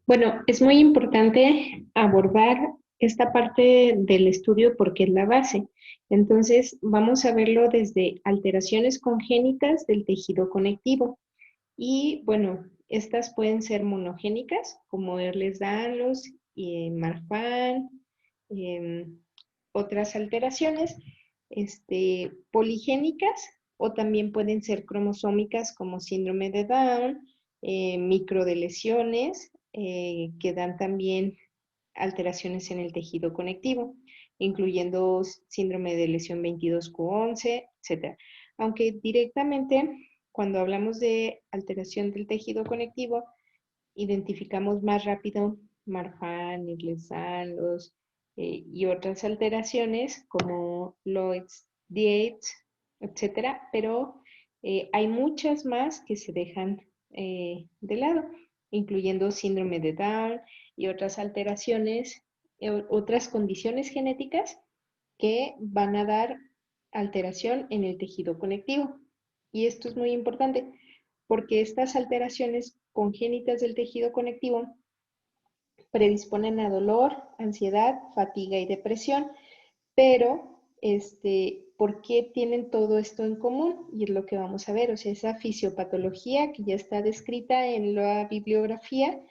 Bueno, es muy importante abordar esta parte del estudio porque es la base. Entonces, vamos a verlo desde alteraciones congénitas del tejido conectivo. Y bueno, estas pueden ser monogénicas, como Ehlers-Danlos y Marfan, em, otras alteraciones, poligénicas, o también pueden ser cromosómicas, como síndrome de Down, microdeleciones, que dan también alteraciones en el tejido conectivo, incluyendo síndrome de lesión 22q11, etc. Aunque directamente, cuando hablamos de alteración del tejido conectivo, identificamos más rápido Marfan, Ehlers-Danlos y otras alteraciones como Lloyd's, Dietz, etcétera, pero hay muchas más que se dejan de lado, incluyendo síndrome de Down y otras alteraciones, otras condiciones genéticas que van a dar alteración en el tejido conectivo. Y esto es muy importante porque estas alteraciones congénitas del tejido conectivo predisponen a dolor, ansiedad, fatiga y depresión, pero ¿por qué tienen todo esto en común? Y es lo que vamos a ver, o sea, esa fisiopatología que ya está descrita en la bibliografía,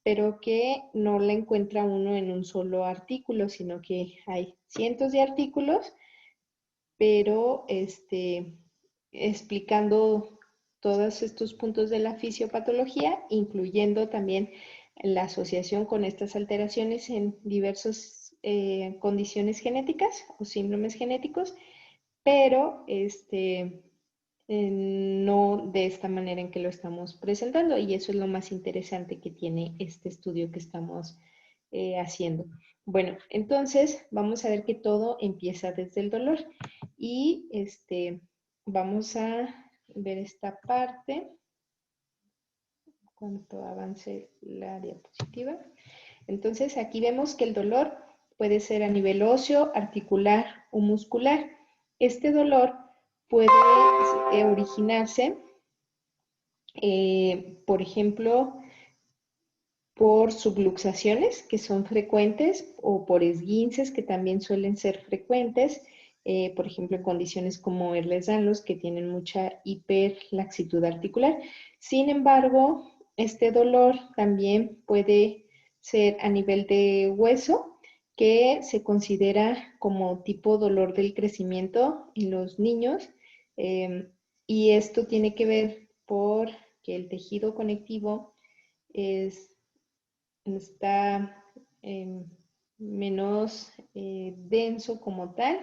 pero que no la encuentra uno en un solo artículo, sino que hay cientos de artículos, pero explicando todos estos puntos de la fisiopatología, incluyendo también la asociación con estas alteraciones en diversas condiciones genéticas o síndromes genéticos, pero no de esta manera en que lo estamos presentando, y eso es lo más interesante que tiene este estudio que estamos haciendo. Bueno, entonces vamos a ver que todo empieza desde el dolor y vamos a ver esta parte cuando avance la diapositiva. Entonces aquí vemos que el dolor puede ser a nivel óseo, articular o muscular. Este dolor puede originarse, por ejemplo, por subluxaciones que son frecuentes o por esguinces que también suelen ser frecuentes, por ejemplo, en condiciones como Ehlers-Danlos que tienen mucha hiperlaxitud articular. Sin embargo, este dolor también puede ser a nivel de hueso, que se considera como tipo dolor del crecimiento en los niños, y esto tiene que ver porque el tejido conectivo está menos denso como tal,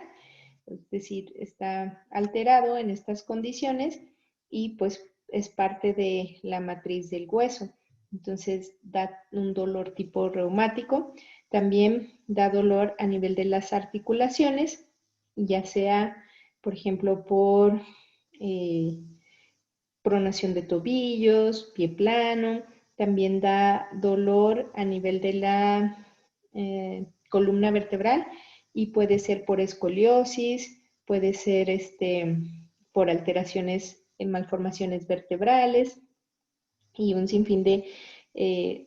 es decir, está alterado en estas condiciones y pues es parte de la matriz del hueso. Entonces da un dolor tipo reumático, también da dolor a nivel de las articulaciones, ya sea, por ejemplo, por eh, pronación de tobillos, pie plano, también da dolor a nivel de la columna vertebral y puede ser por escoliosis, puede ser por alteraciones en malformaciones vertebrales y un sinfín de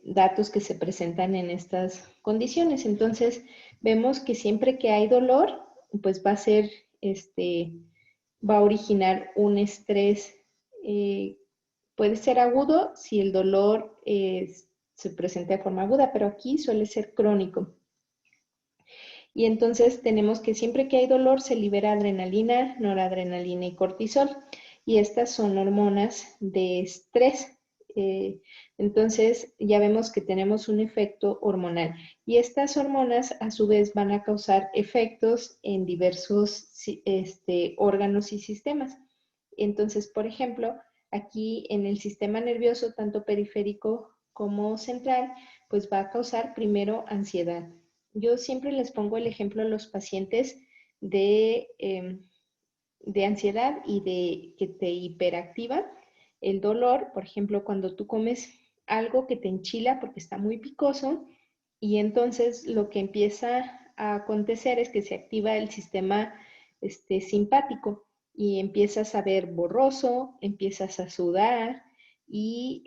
datos que se presentan en estas condiciones. Entonces, vemos que siempre que hay dolor, pues va a ser, va a originar un estrés. eh, Puede ser agudo si el dolor se presenta de forma aguda, pero aquí suele ser crónico. Y entonces tenemos que siempre que hay dolor se libera adrenalina, noradrenalina y cortisol. Y estas son hormonas de estrés. Eh, entonces ya vemos que tenemos un efecto hormonal. Y estas hormonas a su vez van a causar efectos en diversos órganos y sistemas. Entonces, por ejemplo, aquí en el sistema nervioso, tanto periférico como central, pues va a causar primero ansiedad. Yo siempre les pongo el ejemplo a los pacientes de ansiedad y de que te hiperactiva el dolor. Por ejemplo, cuando tú comes algo que te enchila porque está muy picoso, y entonces lo que empieza a acontecer es que se activa el sistema simpático y empiezas a ver borroso, empiezas a sudar y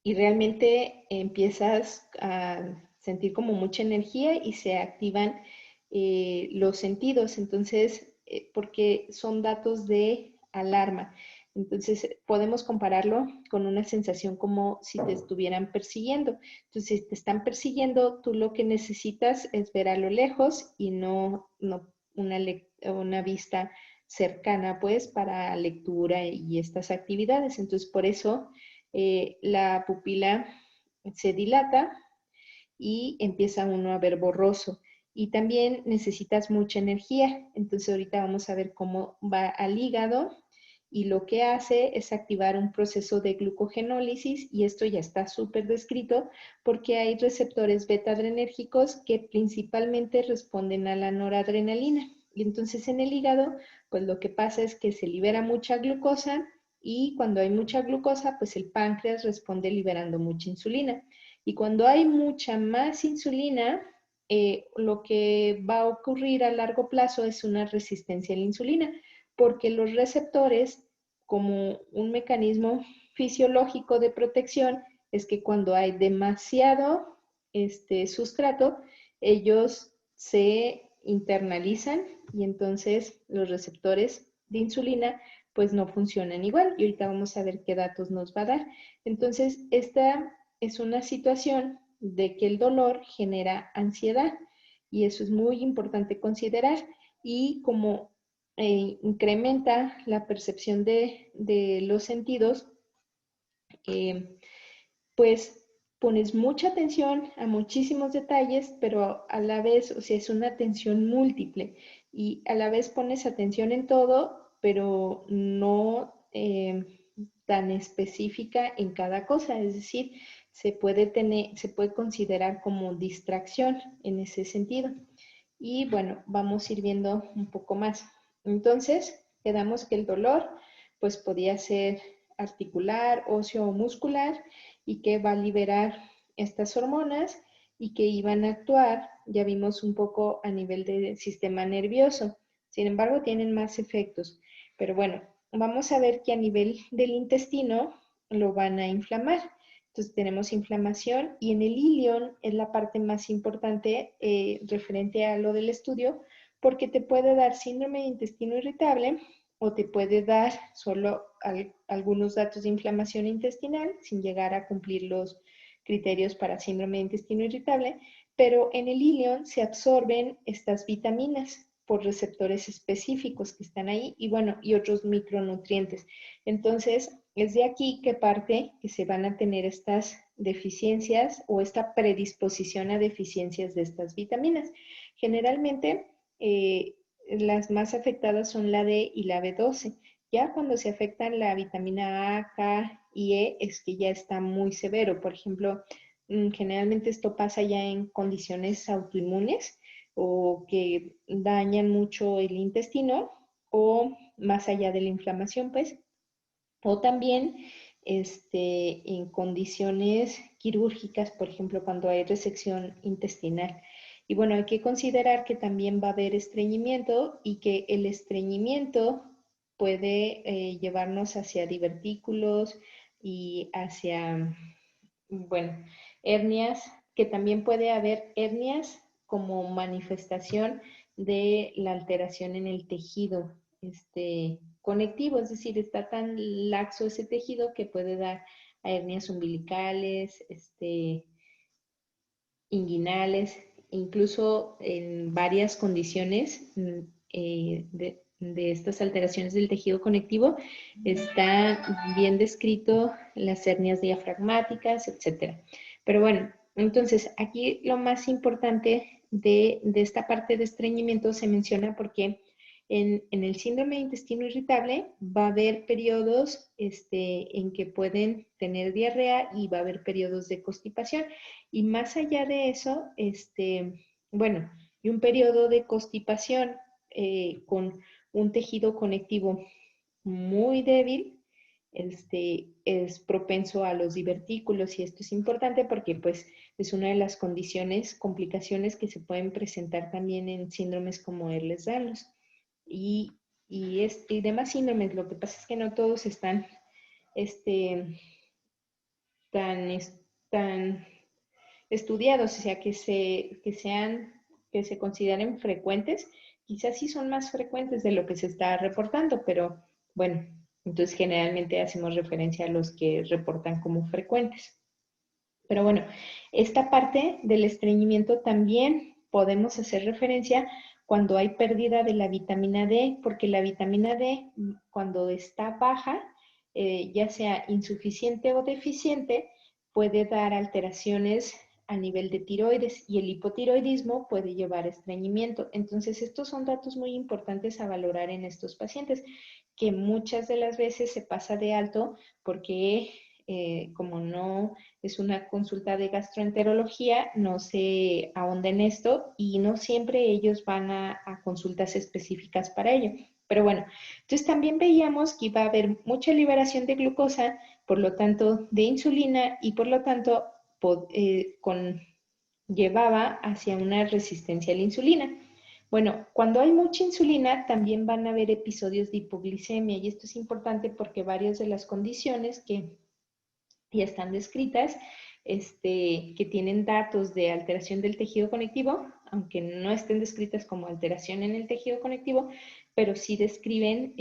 y realmente empiezas a sentir como mucha energía y se activan los sentidos. Entonces, porque son datos de alarma. Entonces, podemos compararlo con una sensación como si te estuvieran persiguiendo. Entonces, si te están persiguiendo, tú lo que necesitas es ver a lo lejos y no una vista cercana, pues, para lectura y estas actividades. Entonces, por eso la pupila se dilata y empieza uno a ver borroso. Y también necesitas mucha energía. Entonces ahorita vamos a ver cómo va al hígado y lo que hace es activar un proceso de glucogenólisis y esto ya está súper descrito porque hay receptores beta-adrenérgicos que principalmente responden a la noradrenalina. Y entonces en el hígado, pues lo que pasa es que se libera mucha glucosa y cuando hay mucha glucosa, pues el páncreas responde liberando mucha insulina. Y cuando hay mucha más insulina, lo que va a ocurrir a largo plazo es una resistencia a la insulina, porque los receptores, como un mecanismo fisiológico de protección, es que cuando hay demasiado sustrato, ellos se internalizan y entonces los receptores de insulina pues no funcionan igual. Y ahorita vamos a ver qué datos nos va a dar. Entonces, esta es una situación de que el dolor genera ansiedad y eso es muy importante considerar y como incrementa la percepción de los sentidos, eh, pues pones mucha atención a muchísimos detalles, pero a la vez, o sea, es una atención múltiple y a la vez pones atención en todo, pero no tan específica en cada cosa, es decir, se puede considerar como distracción en ese sentido. Y bueno, vamos a ir viendo un poco más. Entonces, quedamos que el dolor, pues podía ser articular, óseo o muscular, y que va a liberar estas hormonas y que iban a actuar, ya vimos un poco a nivel del sistema nervioso. Sin embargo, tienen más efectos. Pero bueno, vamos a ver que a nivel del intestino lo van a inflamar. Entonces tenemos inflamación y en el ilion es la parte más importante referente a lo del estudio porque te puede dar síndrome de intestino irritable o te puede dar solo algunos datos de inflamación intestinal sin llegar a cumplir los criterios para síndrome de intestino irritable, pero en el ilion se absorben estas vitaminas por receptores específicos que están ahí y bueno, y otros micronutrientes. Entonces, es de aquí que parte que se van a tener estas deficiencias o esta predisposición a deficiencias de estas vitaminas. Generalmente, las más afectadas son la D y la B12. Ya cuando se afectan la vitamina A, K y E es que ya está muy severo. Por ejemplo, generalmente esto pasa ya en condiciones autoinmunes o que dañan mucho el intestino o más allá de la inflamación, pues, o también en condiciones quirúrgicas, por ejemplo, cuando hay resección intestinal. Y bueno, hay que considerar que también va a haber estreñimiento y que el estreñimiento puede llevarnos hacia divertículos y hacia, bueno, hernias, que también puede haber hernias como manifestación de la alteración en el tejido conectivo, es decir, está tan laxo ese tejido que puede dar a hernias umbilicales, inguinales, incluso en varias condiciones de estas alteraciones del tejido conectivo, está bien descrito las hernias diafragmáticas, etc. Pero bueno, entonces aquí lo más importante de esta parte de estreñimiento se menciona porque en el síndrome de intestino irritable va a haber periodos en que pueden tener diarrea y va a haber periodos de constipación. Y más allá de eso, bueno, y un periodo de constipación con un tejido conectivo muy débil, es propenso a los divertículos y esto es importante porque pues es una de las condiciones, complicaciones que se pueden presentar también en síndromes como Ehlers-Danlos y, y demás síndromes. Lo que pasa es que no todos están este, tan estudiados, o sea, que se consideren frecuentes, quizás sí son más frecuentes de lo que se está reportando, pero bueno, entonces generalmente hacemos referencia a los que reportan como frecuentes. Pero bueno, esta parte del estreñimiento también podemos hacer referencia cuando hay pérdida de la vitamina D, porque la vitamina D, cuando está baja, ya sea insuficiente o deficiente, puede dar alteraciones a nivel de tiroides y el hipotiroidismo puede llevar a estreñimiento. Entonces, estos son datos muy importantes a valorar en estos pacientes, que muchas de las veces se pasa de alto porque como no es una consulta de gastroenterología, no se ahonda en esto y no siempre ellos van a consultas específicas para ello. Pero bueno, entonces también veíamos que iba a haber mucha liberación de glucosa, por lo tanto de insulina y por lo tanto llevaba hacia una resistencia a la insulina. Bueno, cuando hay mucha insulina también van a haber episodios de hipoglicemia y esto es importante porque varias de las condiciones que ya están descritas, que tienen datos de alteración del tejido conectivo, aunque no estén descritas como alteración en el tejido conectivo, pero sí describen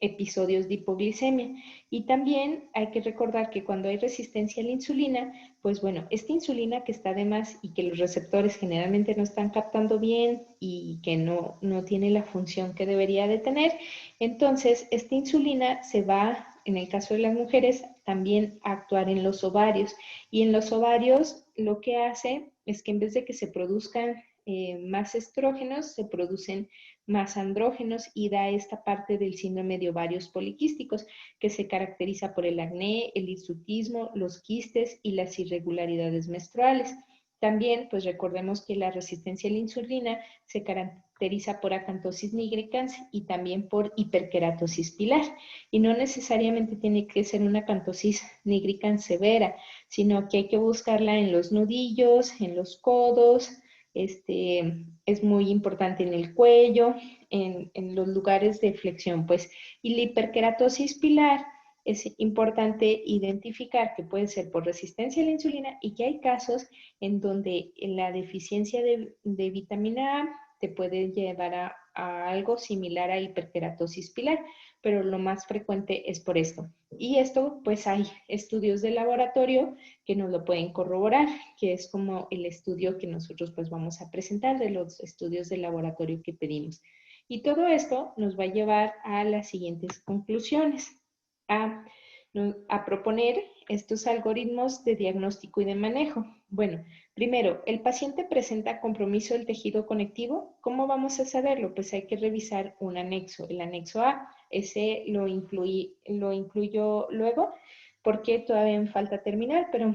episodios de hipoglicemia. Y también hay que recordar que cuando hay resistencia a la insulina, pues bueno, esta insulina que está de más y que los receptores generalmente no están captando bien y que no tiene la función que debería de tener, entonces esta insulina se va, en el caso de las mujeres, también a actuar en los ovarios. Y en los ovarios lo que hace es que en vez de que se produzcan más estrógenos, se producen más andrógenos y da esta parte del síndrome de ovarios poliquísticos, que se caracteriza por el acné, el hirsutismo, los quistes y las irregularidades menstruales. También, pues recordemos que la resistencia a la insulina se caracteriza por acantosis nigricans y también por hiperkeratosis pilar. Y no necesariamente tiene que ser una acantosis nigricans severa, sino que hay que buscarla en los nudillos, en los codos, es muy importante en el cuello, en los lugares de flexión, pues. Y la hiperkeratosis pilar es importante identificar que puede ser por resistencia a la insulina y que hay casos en donde la deficiencia de vitamina A te puede llevar a algo similar a hiperkeratosis pilar, pero lo más frecuente es por esto. Y esto, pues hay estudios de laboratorio que nos lo pueden corroborar, que es como el estudio que nosotros pues vamos a presentar de los estudios de laboratorio que pedimos. Y todo esto nos va a llevar a las siguientes conclusiones, a, a proponer estos algoritmos de diagnóstico y de manejo. Bueno, primero, ¿el paciente presenta compromiso del tejido conectivo? ¿Cómo vamos a saberlo? Pues hay que revisar un anexo, el anexo A. Ese lo incluyo luego porque todavía me falta terminar, pero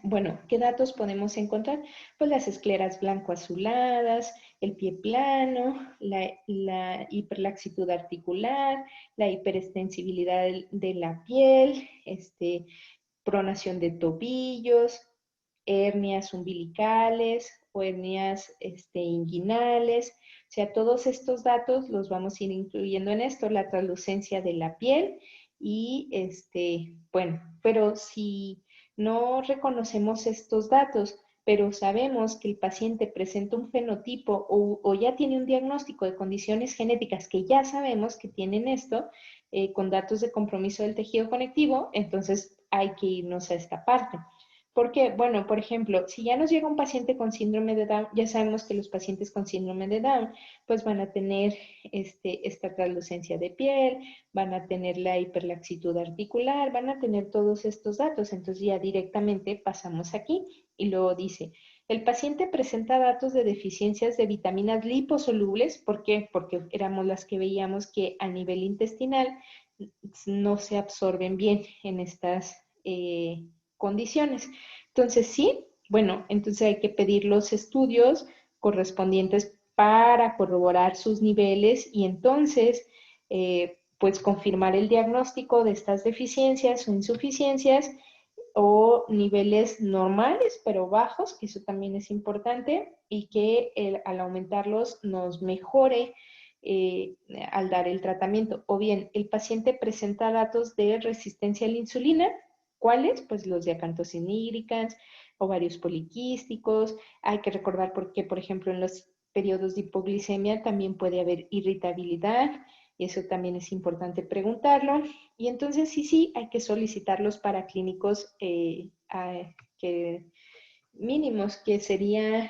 bueno, ¿qué datos podemos encontrar? Pues las escleras blanco-azuladas, el pie plano, la hiperlaxitud articular, la hiperextensibilidad de la piel, pronación de tobillos, hernias umbilicales o hernias inguinales. O sea, todos estos datos los vamos a ir incluyendo en esto, la translucencia de la piel y bueno, pero si no reconocemos estos datos, pero sabemos que el paciente presenta un fenotipo o ya tiene un diagnóstico de condiciones genéticas que ya sabemos que tienen esto, con datos de compromiso del tejido conectivo, entonces hay que irnos a esta parte. Porque, bueno, por ejemplo, si ya nos llega un paciente con síndrome de Down, ya sabemos que los pacientes con síndrome de Down, pues van a tener esta translucencia de piel, van a tener la hiperlaxitud articular, van a tener todos estos datos. Entonces ya directamente pasamos aquí y luego dice, el paciente presenta datos de deficiencias de vitaminas liposolubles. ¿Por qué? Porque éramos las que veíamos que a nivel intestinal no se absorben bien en estas condiciones. Entonces, sí, bueno, entonces hay que pedir los estudios correspondientes para corroborar sus niveles y entonces, pues confirmar el diagnóstico de estas deficiencias o insuficiencias o niveles normales pero bajos, que eso también es importante y que al aumentarlos nos mejore eh, al dar el tratamiento. O bien, el paciente presenta datos de resistencia a la insulina, ¿Cuáles? Pues los de acantosis nigricans, ovarios poliquísticos. Hay que recordar porque, por ejemplo, en los periodos de hipoglicemia también puede haber irritabilidad. Eso también es importante preguntarlo. Y entonces sí, hay que solicitar los paraclínicos mínimos, que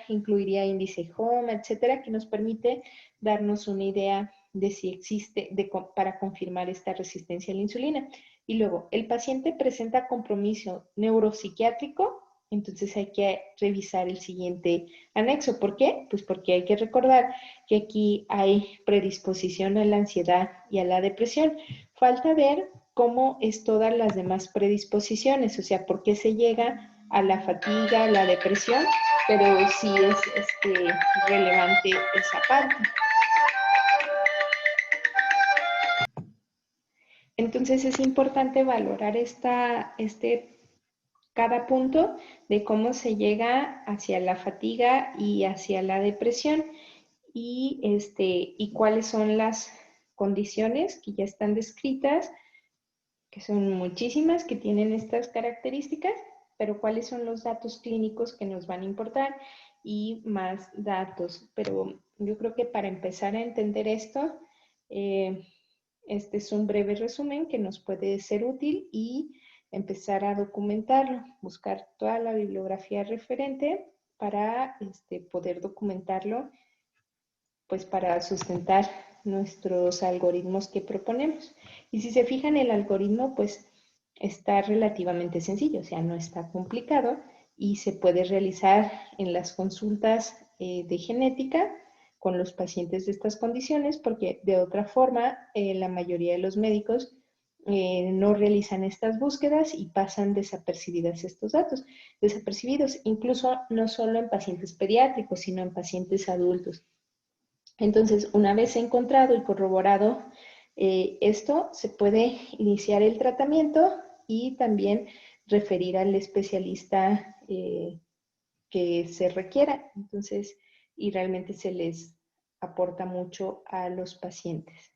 incluiría índice HOMA, etcétera, que nos permite darnos una idea de si existe, para confirmar esta resistencia a la insulina. Y luego, el paciente presenta compromiso neuropsiquiátrico, entonces hay que revisar el siguiente anexo. ¿Por qué? Pues porque hay que recordar que aquí hay predisposición a la ansiedad y a la depresión. Falta ver cómo es todas las demás predisposiciones, o sea, por qué se llega a la fatiga, a la depresión, pero sí es relevante esa parte. Entonces es importante valorar cada punto de cómo se llega hacia la fatiga y hacia la depresión y cuáles son las condiciones que ya están descritas, que son muchísimas, que tienen estas características, pero cuáles son los datos clínicos que nos van a importar y más datos. Pero yo creo que para empezar a entender esto, este es un breve resumen que nos puede ser útil y empezar a documentarlo, buscar toda la bibliografía referente para poder documentarlo, pues para sustentar nuestros algoritmos que proponemos. Y si se fijan, el algoritmo pues está relativamente sencillo, o sea, no está complicado y se puede realizar en las consultas de genética con los pacientes de estas condiciones, porque de otra forma la mayoría de los médicos no realizan estas búsquedas y pasan desapercibidas estos datos, desapercibidos incluso no solo en pacientes pediátricos, sino en pacientes adultos. Entonces, una vez encontrado y corroborado esto, se puede iniciar el tratamiento y también referir al especialista que se requiera. Entonces, y realmente se les aporta mucho a los pacientes.